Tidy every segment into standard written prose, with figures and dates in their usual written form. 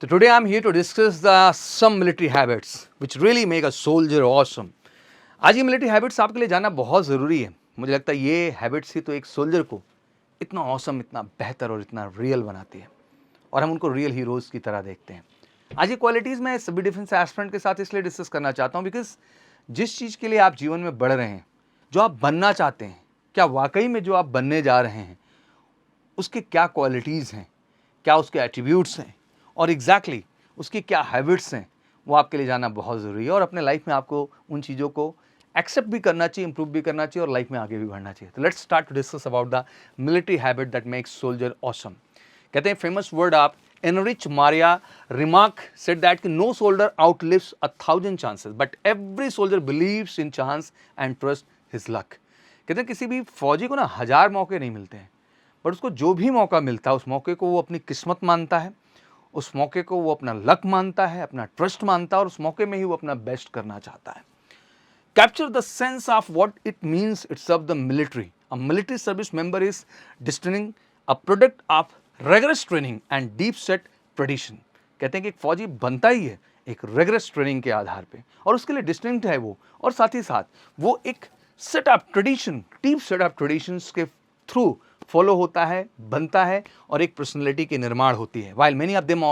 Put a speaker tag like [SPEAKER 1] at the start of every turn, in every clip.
[SPEAKER 1] So today I'm here to discuss some military habits which really make a soldier awesome. आज ये military habits आपके लिए जानना बहुत ज़रूरी है. मुझे लगता है ये हैबिट्स ही तो एक सोल्जर को इतना ऑसम, इतना बेहतर और इतना रियल बनाती है और हम उनको रियल हीरोज़ की तरह देखते हैं. आज ये क्वालिटीज़ मैं सभी डिफेंस एस्पिरेंट के साथ इसलिए डिस्कस करना चाहता हूँ बिकॉज जिस चीज़ के लिए आप जीवन में बढ़ रहे हैं, जो आप बनना चाहते हैं, क्या वाकई में जो आप बनने जा रहे हैं उसके क्या क्वालिटीज़ हैं, क्या उसके एट्रीब्यूट्स हैं और एग्जैक्टली उसकी क्या हैबिट्स हैं, वो आपके लिए जानना बहुत ज़रूरी है. और अपने लाइफ में आपको उन चीज़ों को एक्सेप्ट भी करना चाहिए, इंप्रूव भी करना चाहिए और लाइफ में आगे भी बढ़ना चाहिए. तो let's start to discuss about the military habit that makes soldier awesome. कहते हैं फेमस वर्ड आप Erich Maria Remarque said that कि no soldier outlives 1,000 chances but every soldier believes in chance and trust his luck. कहते हैं किसी भी फौजी को ना 1000 मौके नहीं मिलते हैं, बट उसको जो भी मौका मिलता है उस मौके को वो अपनी किस्मत मानता है, उस मौके को वो अपना लक मानता है, अपना ट्रस्ट मानता है और उस मौके में ही वो अपना बेस्ट करना चाहता है. Capture the sense of what it means itself the military. A military service member is discerning a product of rigorous training and deep set tradition. कहते हैं कि एक फौजी बनता ही है एक rigorous training के आधार पे और उसके लिए distinct है वो और साथ ही साथ वो एक set of tradition, deep set of traditions के थ्रू फॉलो होता है, बनता है और एक पर्सनैलिटी की निर्माण होती है. While many of them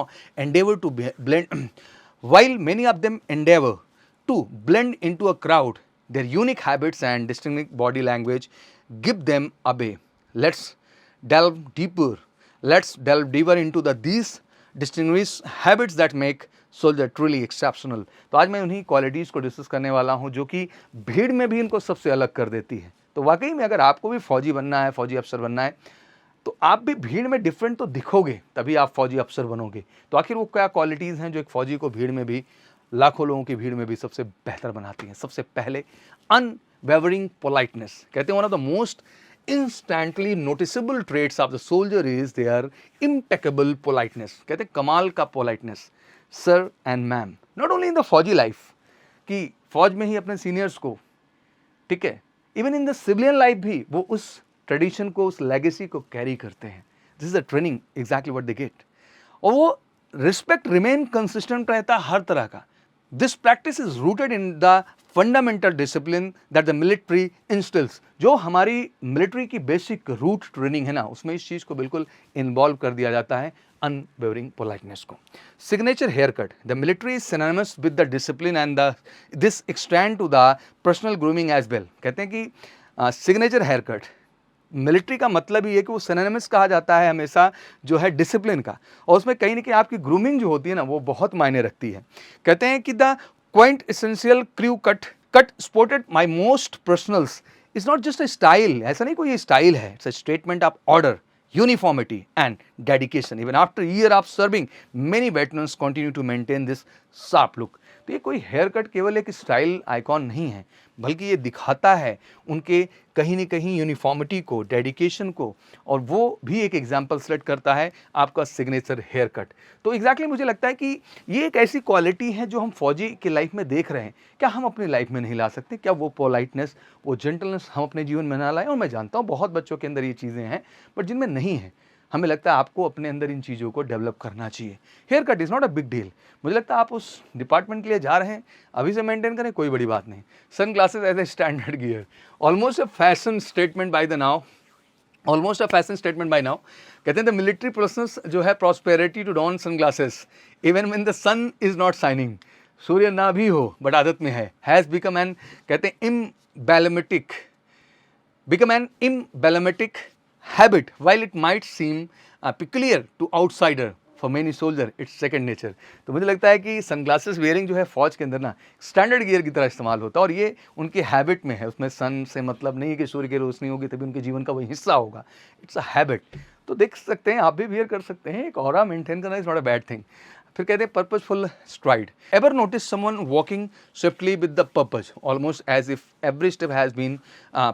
[SPEAKER 1] endeavor to blend into a crowd, their unique habits and distinct body language give them away. Let's delve deeper. Let's delve deeper into these distinguished habits that make soldier truly exceptional. तो आज मैं उन्हीं qualities को discuss करने वाला हूँ जो कि भीड़ में भी इनको सबसे अलग कर देती है. तो वाकई में अगर आपको भी फौजी बनना है, फौजी अफसर बनना है, तो आप भी भीड़ में डिफरेंट तो दिखोगे, तभी आप फौजी अफसर बनोगे. तो आखिर वो क्या क्वालिटीज़ हैं जो एक फौजी को भीड़ में भी, लाखों लोगों की भीड़ में भी सबसे बेहतर बनाती हैं. सबसे पहले अनवेवरिंग पोलाइटनेस. कहते हैं one of the most instantly noticeable traits of the soldier is their impeccable politeness. कहते हैं कमाल का politeness. Sir and ma'am, not only in the फौजी लाइफ कि फौज में ही अपने सीनियर्स को, ठीक है, even in the civilian life भी वो उस ट्रेडिशन को, उस लेगेसी को कैरी करते हैं. This is the training exactly what they get. और वो रिस्पेक्ट रिमेन कंसिस्टेंट रहता है हर तरह का. This practice is rooted in the fundamental discipline that the military instills. जो हमारी मिलिट्री की बेसिक रूट ट्रेनिंग है ना, उसमें इस चीज़ को बिल्कुल इन्वॉल्व कर दिया जाता है, अनवेवरिंग पोलाइटनेस को. Signature haircut. The military is synonymous with the discipline and this extend to the personal grooming as well. कहते हैं कि सिग्नेचर हेयर कट मिलिट्री का मतलब ही है कि वो सिनोनिमस कहा जाता है हमेशा जो है डिसिप्लिन का, और उसमें कहीं ना कहीं आपकी ग्रूमिंग जो होती है ना वो बहुत मायने रखती है. कहते हैं कि the quaint essential crew cut sported my most personnels is not just a style. ऐसा नहीं कोई ये स्टाइल है, it's a statement of order, uniformity and dedication. Even after year of serving many veterans continue to maintain this sharp look. तो ये कोई hair cut केवल एक स्टाइल आइकॉन नहीं है, बल्कि ये दिखाता है उनके कहीं न कहीं यूनिफॉर्मिटी को, डेडिकेशन को, और वो भी एक एग्जाम्पल सेलेक्ट करता है आपका सिग्नेचर हेयर कट. तो एग्जैक्टली मुझे लगता है कि ये एक ऐसी क्वालिटी है जो हम फौजी की लाइफ में देख रहे हैं, क्या हम अपनी लाइफ में नहीं ला सकते? क्या वो पोलाइटनेस, वो जेंटलनेस हम अपने जीवन में ना लाएं? और मैं जानता हूँ बहुत बच्चों के अंदर ये चीज़ें हैं, बट जिनमें नहीं है. हमें लगता है आपको अपने अंदर इन चीज़ों को डेवलप करना चाहिए. Hair cut is not a big deal. मुझे लगता है आप उस डिपार्टमेंट के लिए जा रहे हैं, अभी से मेंटेन करें, कोई बड़ी बात नहीं. Sunglasses as a standard gear, almost a fashion statement by the now, almost a fashion statement by now. कहते हैं द मिलिट्री पर्सन्स जो है prosperity to don sunglasses even when the sun is not shining. सूर्य ना भी हो but आदत में है. हैज़ बिकम एन, कहते हैं इम्बेलमेटिक habit. While it might seem peculiar to outsider, for many soldier it's second nature. तो मुझे लगता है कि सनग्लासेस वेयरिंग जो है फौज के अंदर ना स्टैंडर्ड गियर की तरह इस्तेमाल होता है और ये उनकी हैबिट में है. उसमें सन से मतलब नहीं है कि सूर्य की रोशनी होगी तभी उनके जीवन का वही हिस्सा होगा. It's a habit. तो देख सकते हैं, आप भी वियर कर सकते हैं. एक ऑरा मेंटेन करना is not a bad thing. फिर कहते हैं purposeful stride. Ever notice someone walking swiftly with the purpose, almost as if every step has been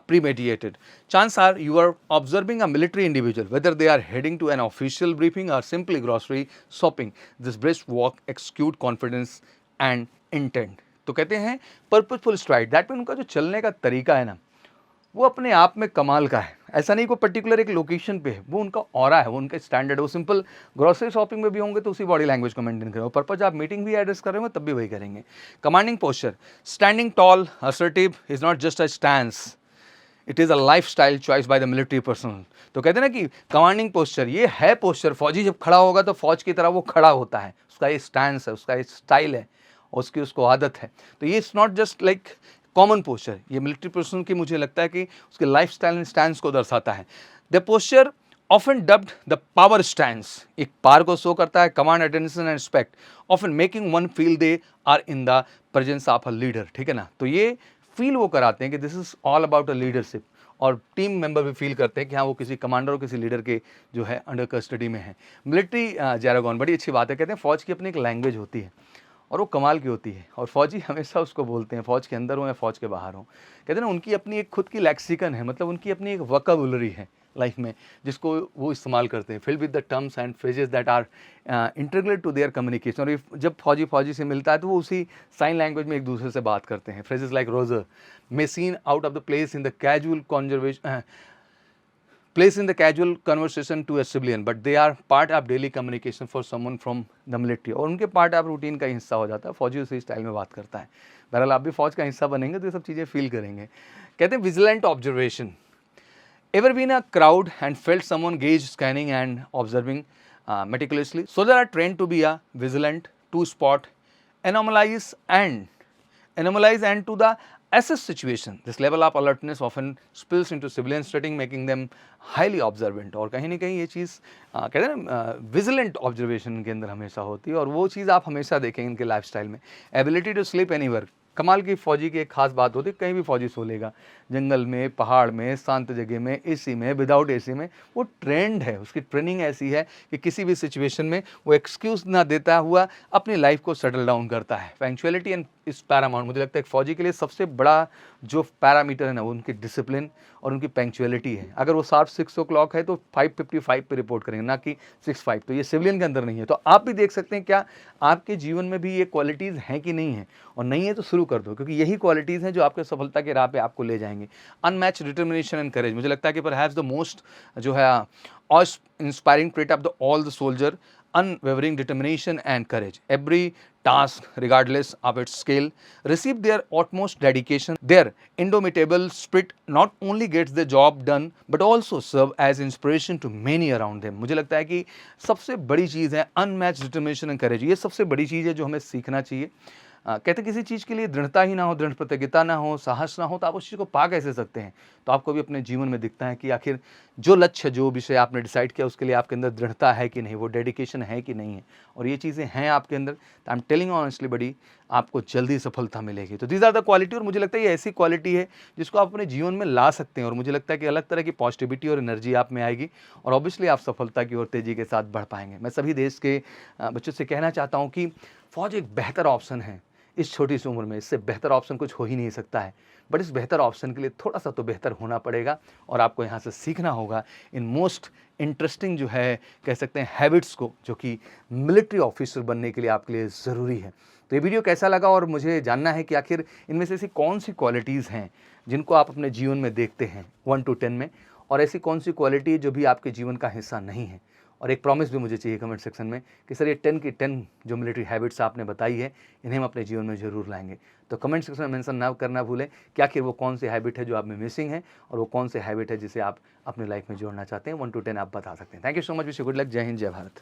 [SPEAKER 1] premeditated. Chances are you are observing a military individual, whether they are heading to an official briefing or simply grocery shopping. This brisk walk exude confidence and intent. तो कहते हैं purposeful STRIDE, that mean उनका जो चलने का तरीका है ना वो अपने आप में कमाल का है. ऐसा नहीं कोई पर्टिकुलर एक लोकेशन पे है, वो उनका ऑरा है, वो उनका स्टैंडर्ड है। वो सिंपल ग्रोसरी शॉपिंग में भी होंगे तो उसी बॉडी लैंग्वेज को मेंटेन करेंगे, पर्पज आप मीटिंग भी एड्रेस कर रहे हो तब भी वही करेंगे। Commanding posture, standing tall assertive is not just a stance, it is a lifestyle choice by the military personnel. तो कहते हैं ना कि कमांडिंग पोस्चर, ये है पोस्चर, फौजी जब खड़ा होगा तो फौज की तरह वो खड़ा होता है, उसका ये स्टैंस है, उसका ये स्टाइल है, उसकी उसको आदत है। तो ये it's not just like common posture, ये मिलिट्री पर्सन की मुझे लगता है कि उसके लाइफ स्टाइल एंड स्टैंस को दर्शाता है। The posture often dubbed the power stance, एक पावर को शो करता है, command, attention and respect, often making one feel they are in the presence of a leader, ठीक है ना। तो ये फील वो कराते हैं कि this is all about a leadership, और टीम मेंबर भी फील करते हैं कि हाँ वो किसी कमांडर और किसी लीडर के जो है अंडर कस्टडी में है। मिलिट्री जैरागन बड़ी अच्छी बात है, कहते हैं फौज की अपनी एक लैंग्वेज होती है और वो कमाल की होती है, और फौजी हमेशा उसको बोलते हैं, फौज के अंदर हो या फौज के बाहर हो। कहते हैं ना उनकी अपनी एक खुद की लेक्सिकन है, मतलब उनकी अपनी एक वोकैबुलरी है लाइफ में, जिसको वो इस्तेमाल करते हैं, filled with the terms and phrases that are integrate to their communication. और जब फौजी से मिलता है तो वो उसी साइन लैंग्वेज में एक दूसरे से बात करते हैं। Phrases like roger may seem out of the place in the casual conversation place in the casual conversation to a civilian, but they are part of daily communication for someone from the military, और उनके part आप routine का हिस्सा हो जाता है। फौजी उसी स्टाइल में बात करता है। बहरहाल आप भी फौज का हिस्सा बनेंगे तो ये सब चीज़ें फील करेंगे। कहते हैं vigilant observation, ever been a crowd and felt someone gaze scanning and observing meticulously, so they are trained to be a vigilant, to spot anomalies and to the assess situation. This level of alertness often spills into civilian setting, making them highly observant। और कहीं ना कहीं ये चीज़ कहते हैं ना vigilant observation के अंदर हमेशा होती है, और वो चीज़ आप हमेशा देखेंगे इनके लाइफस्टाइल में। एबिलिटी टू स्लीप एनीवेयर, कमाल की फौजी की एक खास बात होती है, कहीं भी फौजी सो लेगा, जंगल में, पहाड़ में, शांत जगह में, एसी में, विदाउट एसी में, वो ट्रेंड है, उसकी ट्रेनिंग ऐसी है कि किसी भी सिचुएशन में वो एक्सक्यूज़ ना देता हुआ अपनी लाइफ को सेटल डाउन करता है। पंक्चुअलिटी एंड इस पैरामाउंट, मुझे लगता है एक फौजी के लिए सबसे बड़ा जो पैरामीटर है ना वो उनकी डिसिप्लिन और उनकी पंक्चुअलिटी है। अगर वो शार्प 6 o'clock है तो 5:55 पे रिपोर्ट करेंगे, ना कि 6:05। तो ये सिविलियन के अंदर नहीं है। तो आप भी देख सकते हैं क्या आपके जीवन में भी ये क्वालिटीज़ हैं कि नहीं है, और नहीं है तो शुरू कर दो, क्योंकि यही क्वालिटीज़ हैं जो आपके सफलता के राह पे आपको ले जाएंगे। अनमैच डिटर्मिनेशन एंड करेज, मुझे लगता है कि परहैप्स द मोस्ट जो है inspiring trait of the all the soldier, unwavering determination and courage. Every task, regardless of its scale, receive their utmost dedication. Their indomitable spirit not only gets the job done but also serve as inspiration to many around them. मुझे लगता है कि सबसे बड़ी चीज़ है unmatch determination and courage. ये सबसे बड़ी चीज़ है जो हमें सीखना चाहिए। कहते किसी चीज़ के लिए दृढ़ता ही ना हो, दृढ़ प्रतिज्ञता ना हो, साहस ना हो, तो आप उस चीज़ को पा कैसे सकते हैं। तो आपको भी अपने जीवन में दिखता है कि आखिर जो लक्ष्य, जो विषय आपने डिसाइड किया उसके लिए आपके अंदर दृढ़ता है कि नहीं, वो डेडिकेशन है कि नहीं है, और ये चीज़ें हैं आपके अंदर, तो आई एम टेलिंग ऑनेस्टली बड़ी, आपको जल्दी सफलता मिलेगी। तो दीज आर द क्वालिटी, और मुझे लगता है ये ऐसी क्वालिटी है जिसको आप अपने जीवन में ला सकते हैं, और मुझे लगता है कि अलग तरह की पॉजिटिविटी और एनर्जी आप में आएगी, और ऑब्वियसली आप सफलता की ओर तेज़ी के साथ बढ़ पाएंगे। मैं सभी देश के बच्चों से कहना चाहता हूँ कि फ़ौज एक बेहतर ऑप्शन है इस छोटी सी उम्र में, इससे बेहतर ऑप्शन कुछ हो ही नहीं सकता है। बट इस बेहतर ऑप्शन के लिए थोड़ा सा तो बेहतर होना पड़ेगा, और आपको यहाँ से सीखना होगा इन मोस्ट इंटरेस्टिंग जो है कह सकते हैं हैबिट्स को, जो कि मिलिट्री ऑफिसर बनने के लिए आपके लिए ज़रूरी है। तो ये वीडियो कैसा लगा, और मुझे जानना है कि आखिर इनमें से ऐसी कौन सी क्वालिटीज़ हैं जिनको आप अपने जीवन में देखते हैं 1 to 10 में, और ऐसी कौन सी क्वालिटी जो भी आपके जीवन का हिस्सा नहीं है। और एक प्रॉमिस भी मुझे चाहिए कमेंट सेक्शन में कि सर ये 10 की 10 जो मिलिट्री हैबिट्स आपने बताई है, इन्हें हम अपने जीवन में ज़रूर लाएंगे। तो कमेंट सेक्शन में मेंशन ना करना भूलें कि आखिर वो कौन सी हैबिट है जो आप में मिसिंग है, और वो कौन सी हैबिट है जिसे आप अपनी लाइफ में जोड़ना चाहते हैं। 1 to 10 आप बता सकते हैं। Thank you so much, wish you good luck. जय हिंद, जय भारत।